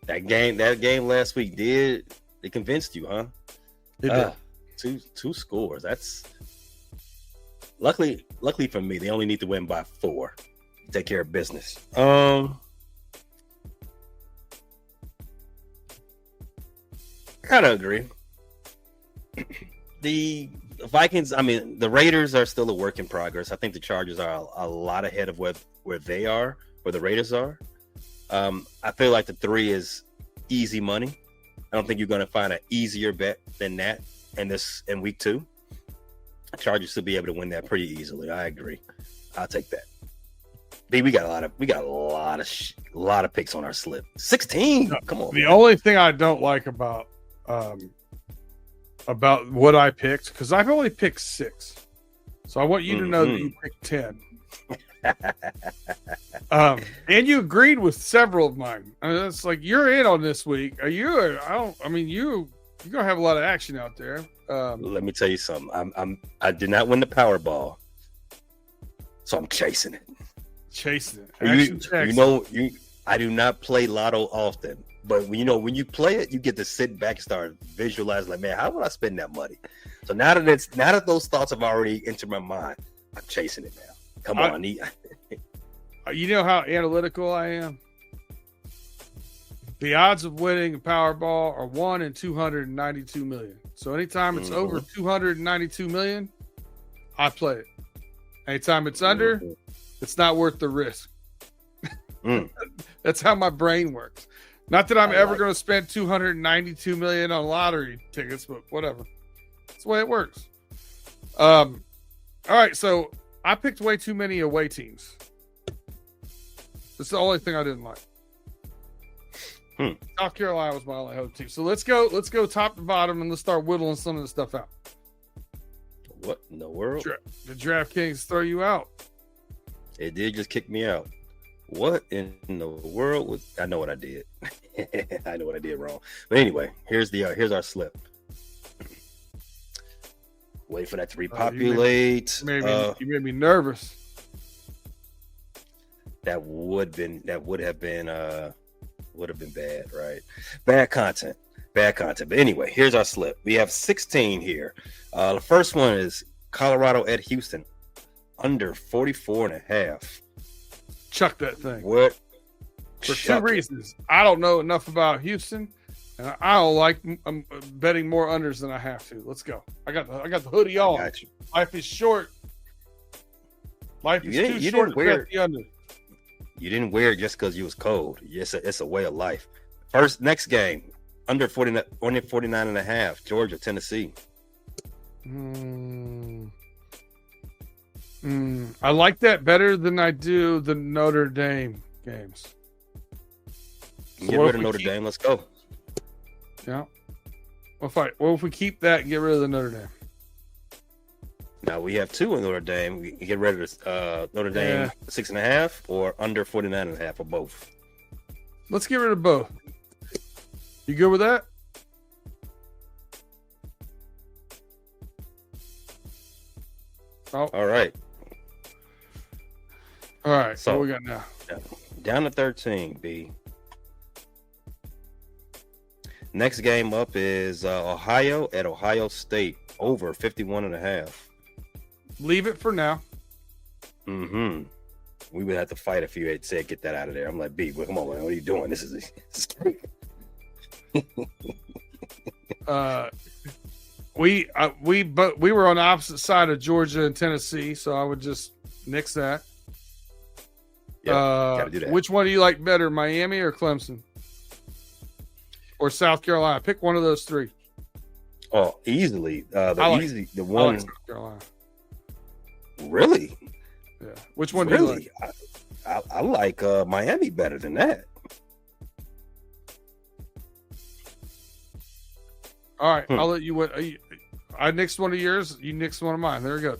That game last week it convinced you, huh? It did. 2 scores. That's luckily for me. They only need to win by 4 to take care of business. Kind of agree. The Vikings, the Raiders are still a work in progress. I think the Chargers are a lot ahead of where they are, where the Raiders are. I feel like the 3 is easy money. I don't think you're going to find an easier bet than that in week 2. The Chargers should be able to win that pretty easily. I agree. I'll take that. B, we got a lot of picks on our slip. 16. Come on. The only thing I don't like about what I picked, because I've only picked 6, so I want you to know that you picked 10. And you agreed with several of mine. It's like you're in on this week. You're gonna have a lot of action out there. Let me tell you something. I did not win the Powerball, so I'm chasing it. I do not play Lotto often, but when you play it, you get to sit back and start visualizing, like, man, how would I spend that money? So now that those thoughts have already entered my mind, I'm chasing it now. Come on. You know how analytical I am? The odds of winning a Powerball are 1 in 292 million. So anytime it's over 292 million, I play it. Anytime it's under, it's not worth the risk. That's how my brain works. Not that I'm ever going to spend 292 million on lottery tickets, but whatever. That's the way it works. All right, so I picked way too many away teams. That's the only thing I didn't like. South Carolina was my only home team. So let's go top to bottom and let's start whittling some of the stuff out. What in the world? The DraftKings throw you out. It did just kick me out. What in the world was? I know what I did. I know what I did wrong. But anyway, here's our slip. Wait for that to repopulate. You made me nervous. That would have been bad, right? Bad content. But anyway, here's our slip. We have 16 here. The first one is Colorado at Houston, under 44.5. Chuck that thing. What? For two reasons. I don't know enough about Houston, and I don't like betting more unders than I have to. Let's go. I got the hoodie on. Got you. Life is short. Life is too short to bet the under. You didn't wear it just because you was cold. It's a way of life. Next game, under 49.5, Georgia, Tennessee. I like that better than I do the Notre Dame games. So get rid of Notre Dame. Let's go. Yeah. What if we keep that and get rid of the Notre Dame? Now we have two in Notre Dame. We get rid of Notre Dame 6.5 or under 49.5 or both. Let's get rid of both. You good with that? Oh. All right. So what we got now? Down to 13, B. Next game up is Ohio at Ohio State, over 51.5. Leave it for now. Mm-hmm. We would have to fight if you had said get that out of there. I'm like, B, well, come on, man. What are you doing? This is we were on the opposite side of Georgia and Tennessee, so I would just nix that. Yeah, gotta do that. Which one do you like better, Miami or Clemson? Or South Carolina? Pick one of those three. Oh, easily. The one. I like South Carolina. Really? Yeah. Which one do you like? I like Miami better than that. All right, I'll let you win. I nixed one of yours. You nixed one of mine. There we go.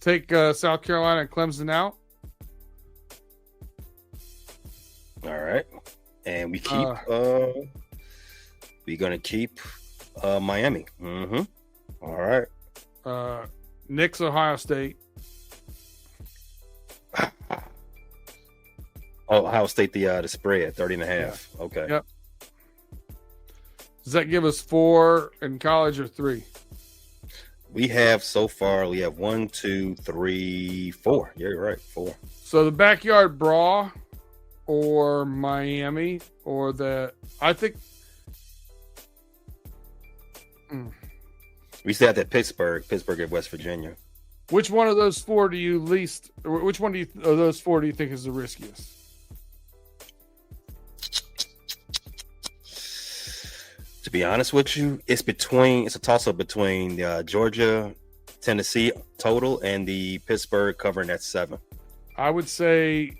Take South Carolina and Clemson out. All right, and we keep. We're gonna keep Miami. Mm-hmm. All right. Nix Ohio State. Ohio State the spread 30.5. Yeah. Okay. Yep. Does that give us 4 in college or 3? We have 1, 2, 3, 4. Yeah, you're right. 4. So the backyard brawl or Miami or I think we still have that Pittsburgh at West Virginia. Which one of those 4 do you least? Which one of those 4 do you think is the riskiest? To be honest with you, it's a toss-up between the Georgia, Tennessee total and the Pittsburgh covering at 7. I would say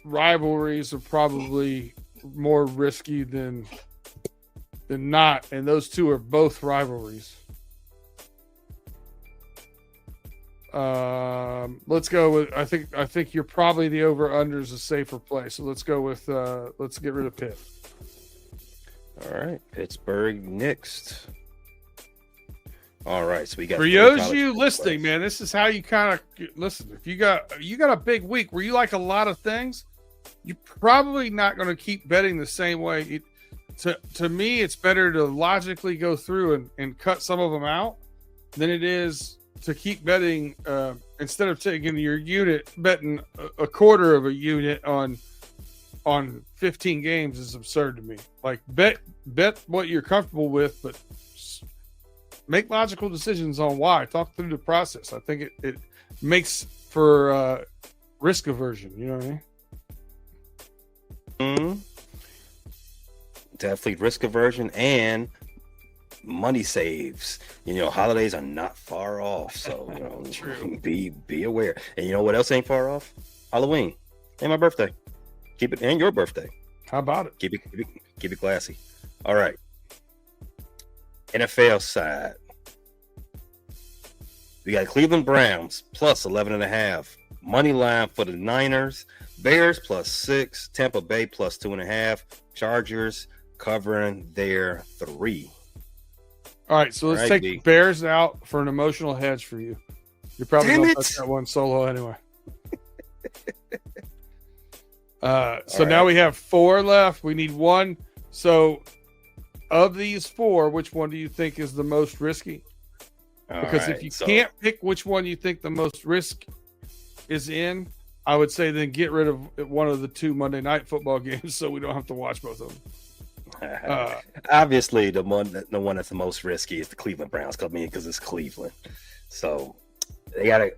rivalries are probably more risky than not, and those two are both rivalries. Let's go with. I think you're probably the over/under is a safer play. So let's go with. Let's get rid of Pitt. All right, Pittsburgh next. All right, so we got. For those of you listening, man, this is how you kind of listen. If you got a big week where you like a lot of things, you're probably not going to keep betting the same way. To me, it's better to logically go through and cut some of them out than it is to keep betting instead of taking your unit, betting a quarter of a unit on 15 games is absurd to me. Like bet what you're comfortable with, but make logical decisions on why. Talk through the process. I think it makes for risk aversion. You know what I mean? Mm-hmm. Definitely risk aversion and money saves. Holidays are not far off, so True. Be aware. And you know what else ain't far off? Halloween and my birthday. Keep it, and your birthday. How about it? Keep it classy. All right. NFL side. We got Cleveland Browns plus 11.5. Money line for the Niners. Bears plus 6. Tampa Bay plus 2.5. Chargers covering their 3. All right, so let's take the Bears out for an emotional hedge for you. You're probably going to touch that one solo anyway. So now we have 4 left. We need 1. So of these 4, which one do you think is the most risky? Because if you can't pick which one you think the most risk is in, I would say then get rid of one of the 2 Monday Night Football games so we don't have to watch both of them. Obviously, the one that's the most risky is the Cleveland Browns because it's Cleveland. So they gotta,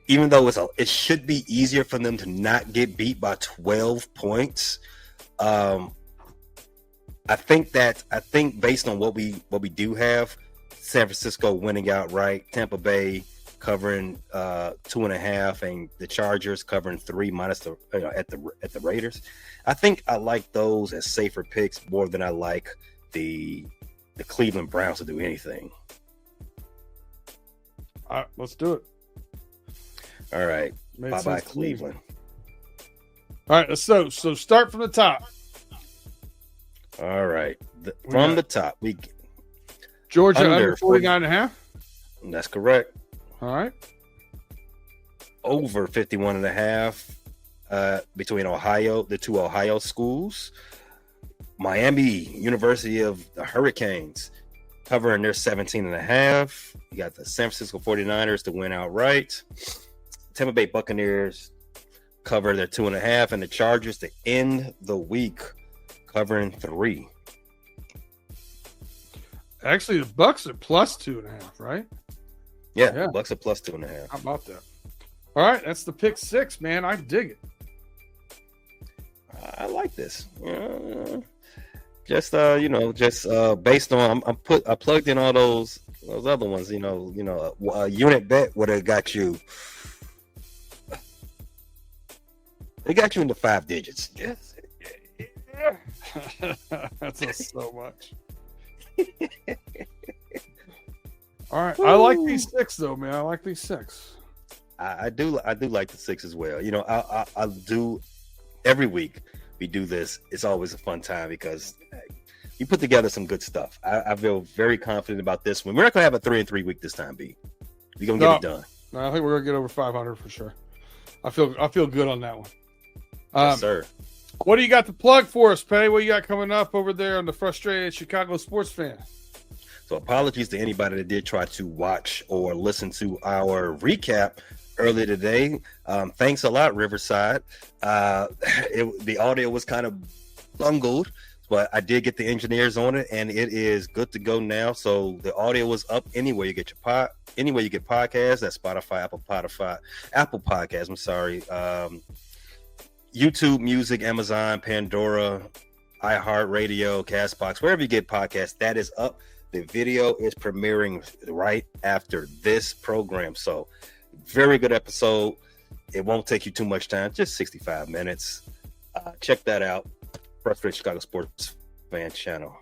even though it should be easier for them to not get beat by 12 points. I think based on what we do have, San Francisco winning outright, Tampa Bay covering 2.5, and the Chargers covering 3 minus at the Raiders. I think I like those as safer picks more than I like the Cleveland Browns to do anything. All right, let's do it. All right, bye Cleveland. All right, so start from the top. All right, from the top we Georgia under 49.5. That's correct. All right. Over 51.5 between the 2 Ohio schools. Miami, University of the Hurricanes, covering their 17.5. You got the San Francisco 49ers to win outright. Tampa Bay Buccaneers cover their 2.5, and the Chargers to end the week covering 3. Actually, the Bucks are plus 2.5, right? Yeah, the Bucks are plus 2.5. How about that? All right, that's the pick 6, man. I dig it. I like this. Just based on I plugged in all those other ones. A unit bet would have got you. It got you into 5 digits. Yes. Yeah. That's so much. All right, I like these 6 though, man. I like these 6. I do like the 6 as well. I do every week we do this. It's always a fun time because you put together some good stuff. I feel very confident about this one. We're not gonna have a 3-3 week this time, B. We're gonna get it done. No, I think we're gonna get over 500 for sure. I feel good on that one. Yes, sir. What do you got to plug for us, Pay? What you got coming up over there on the Frustrated Chicago Sports Fan? So apologies to anybody that did try to watch or listen to our recap earlier today. Thanks a lot, Riverside. The audio was kind of bungled, but I did get the engineers on it, and it is good to go now. So the audio was up anywhere you get your anywhere you get podcasts. That's Spotify, Apple Podcasts. I'm sorry. YouTube Music, Amazon, Pandora, iHeartRadio, Castbox, wherever you get podcasts, that is up. The video is premiering right after this program. So very good episode. It won't take you too much time, just 65 minutes. Check that out. Frustrated Chicago Sports Fan channel.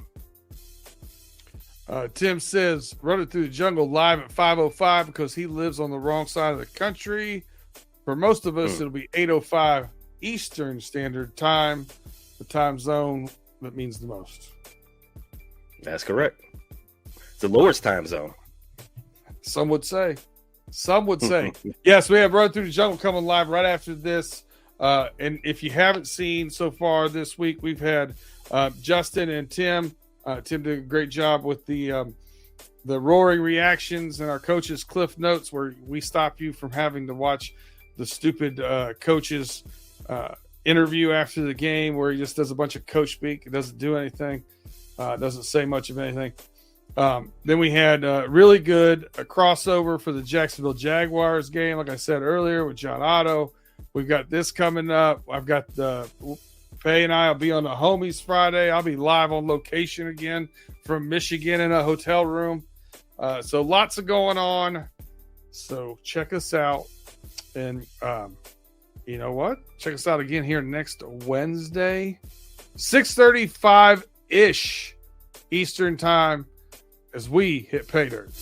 Tim says, run it through the jungle live at 5:05 because he lives on the wrong side of the country. For most of us, it'll be 8:05 Eastern Standard Time, the time zone that means the most. That's correct. It's the lowest time zone. Some would say. Yes, we have Run Through the Jungle coming live right after this. And if you haven't seen so far this week, we've had Justin and Tim. Tim did a great job with the roaring reactions and our coaches' cliff notes, where we stop you from having to watch the stupid coaches interview after the game, where he just does a bunch of coach speak. It doesn't do anything. Doesn't say much of anything. Then we had really good crossover for the Jacksonville Jaguars game, like I said earlier, with John Otto. We've got this coming up. I've got Faye and I will be on the Homies Friday. I'll be live on location again from Michigan in a hotel room. So lots of going on. So check us out. And you know what? Check us out again here next Wednesday, 6:35-ish Eastern Time, as we hit PayDirt.